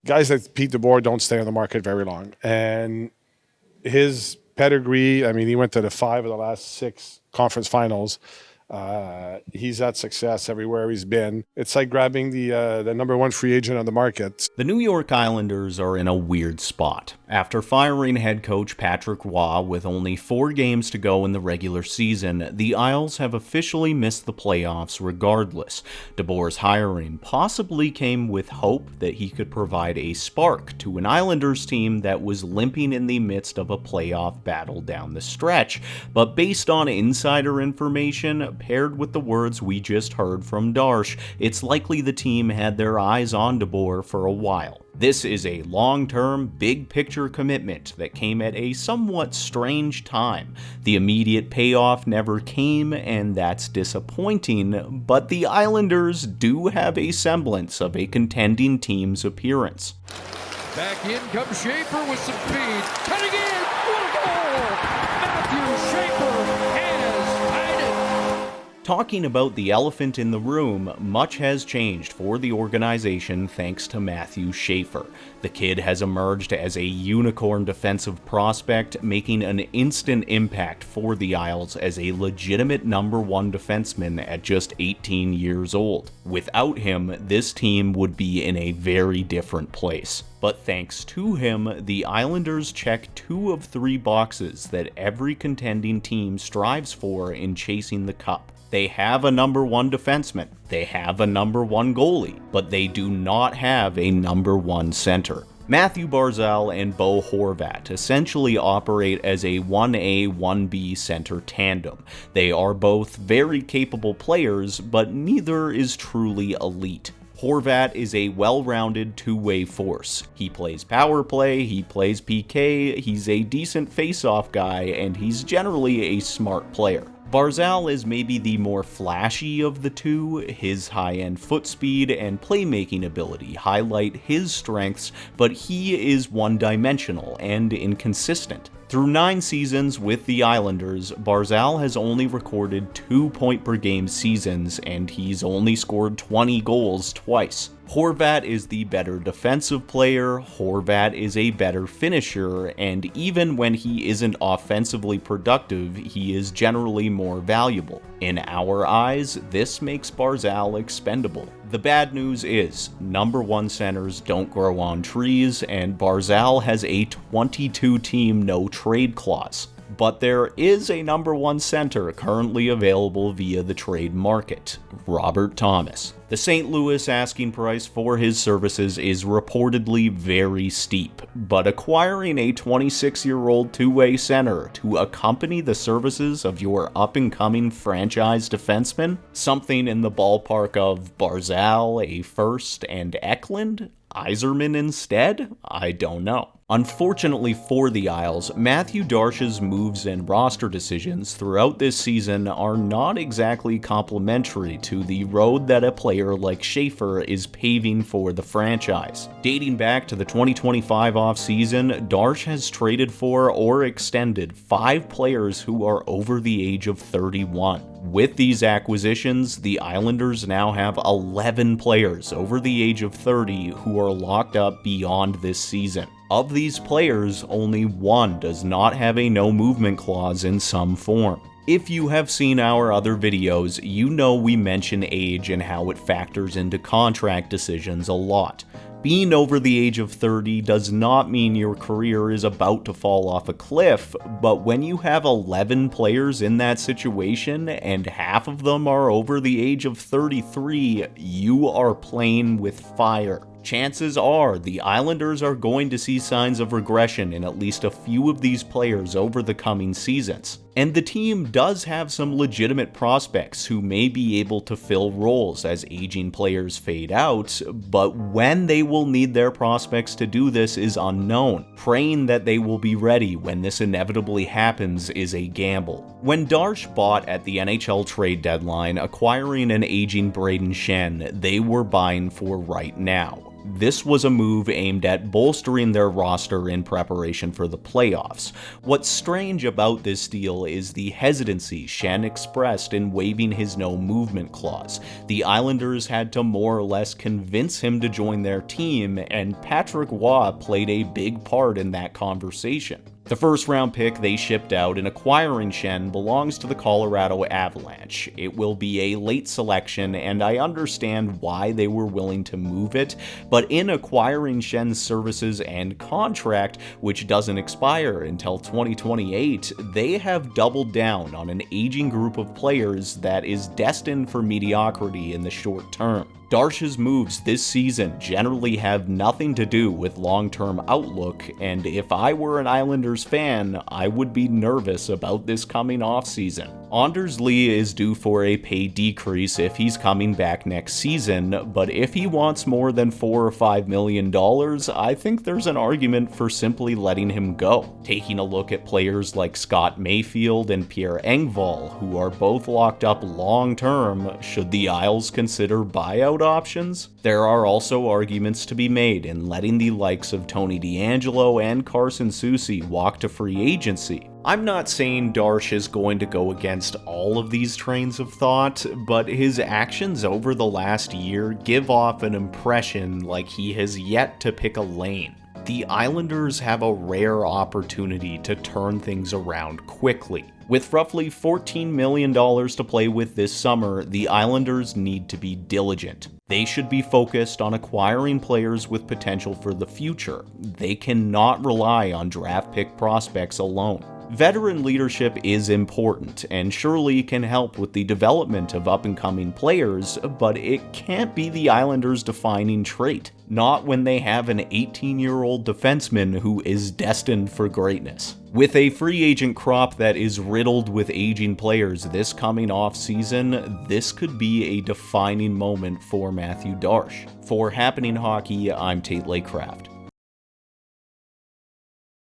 guys like Pete DeBoer don't stay on the market very long. And his pedigree, I mean, he went to the 5 of the last 6 conference finals. He's had success everywhere he's been. It's like grabbing the number 1 free agent on the market. The New York Islanders are in a weird spot. After firing head coach Patrick Roy with only 4 games to go in the regular season, the Isles have officially missed the playoffs regardless. DeBoer's hiring possibly came with hope that he could provide a spark to an Islanders team that was limping in the midst of a playoff battle down the stretch, but based on insider information, paired with the words we just heard from Darche, it's likely the team had their eyes on DeBoer for a while. This is a long-term, big-picture commitment that came at a somewhat strange time. The immediate payoff never came, and that's disappointing, but the Islanders do have a semblance of a contending team's appearance. Back in comes Schaefer with some speed. Cutting in! What a goal! Matthew Schaefer has tied it! Talking about the elephant in the room, much has changed for the organization thanks to Matthew Schaefer. The kid has emerged as a unicorn defensive prospect, making an instant impact for the Isles as a legitimate number 1 defenseman at just 18 years old. Without him, this team would be in a very different place. But thanks to him, the Islanders check 2 of 3 boxes that every contending team strives for in chasing the cup. They have a number 1 defenseman, they have a number 1 goalie, but they do not have a number 1 center. Matthew Barzal and Bo Horvat essentially operate as a 1A, 1B center tandem. They are both very capable players, but neither is truly elite. Horvat is a well-rounded two-way force. He plays power play, he plays PK, he's a decent face-off guy, and he's generally a smart player. Barzal is maybe the more flashy of the two. His high-end foot speed and playmaking ability highlight his strengths, but he is one-dimensional and inconsistent. Through 9 seasons with the Islanders, Barzal has only recorded 2 point-per-game seasons, and he's only scored 20 goals twice. Horvat is the better defensive player, Horvat is a better finisher, and even when he isn't offensively productive, he is generally more valuable. In our eyes, this makes Barzal expendable. The bad news is, number 1 centers don't grow on trees, and Barzal has a 22-team no-trade clause. But there is a number 1 center currently available via the trade market, Robert Thomas. The St. Louis asking price for his services is reportedly very steep, but acquiring a 26-year-old two-way center to accompany the services of your up-and-coming franchise defenseman, something in the ballpark of Barzal, a first, and Eklund? Yzerman instead? I don't know. Unfortunately for the Isles, Matthieu Darche's moves and roster decisions throughout this season are not exactly complimentary to the road that a player like Schaefer is paving for the franchise. Dating back to the 2025 offseason, Darche has traded for or extended 5 players who are over the age of 31. With these acquisitions, the Islanders now have 11 players over the age of 30 who are locked up beyond this season. Of these players, only 1 does not have a no-movement clause in some form. If you have seen our other videos, you know we mention age and how it factors into contract decisions a lot. Being over the age of 30 does not mean your career is about to fall off a cliff, but when you have 11 players in that situation and half of them are over the age of 33, you are playing with fire. Chances are the Islanders are going to see signs of regression in at least a few of these players over the coming seasons. And the team does have some legitimate prospects who may be able to fill roles as aging players fade out, but when they will need their prospects to do this is unknown. Praying that they will be ready when this inevitably happens is a gamble. When Darche bought at the NHL trade deadline, acquiring an aging Braden Shen, they were buying for right now. This was a move aimed at bolstering their roster in preparation for the playoffs. What's strange about this deal is the hesitancy Schenn expressed in waiving his no-movement clause. The Islanders had to more or less convince him to join their team, and Patrick Roy played a big part in that conversation. The first-round pick they shipped out in acquiring Schenn belongs to the Colorado Avalanche. It will be a late selection, and I understand why they were willing to move it, but in acquiring Schenn's services and contract, which doesn't expire until 2028, they have doubled down on an aging group of players that is destined for mediocrity in the short term. Darche's moves this season generally have nothing to do with long-term outlook, and if I were an Islanders fan, I would be nervous about this coming offseason. Anders Lee is due for a pay decrease if he's coming back next season, but if he wants more than $4 or $5 million, I think there's an argument for simply letting him go. Taking a look at players like Scott Mayfield and Pierre Engvall, who are both locked up long-term, should the Isles consider buyout options? There are also arguments to be made in letting the likes of Tony DeAngelo and Carson Soucy walk to free agency. I'm not saying Darche is going to go against all of these trains of thought, but his actions over the last year give off an impression like he has yet to pick a lane. The Islanders have a rare opportunity to turn things around quickly. With roughly $14 million to play with this summer, the Islanders need to be diligent. They should be focused on acquiring players with potential for the future. They cannot rely on draft pick prospects alone. Veteran leadership is important and surely can help with the development of up-and-coming players, but it can't be the Islanders' defining trait. Not when they have an 18-year-old defenseman who is destined for greatness. With a free agent crop that is riddled with aging players this coming off-season, this could be a defining moment for Matthieu Darche. For Happening Hockey, I'm Tate Laycraft.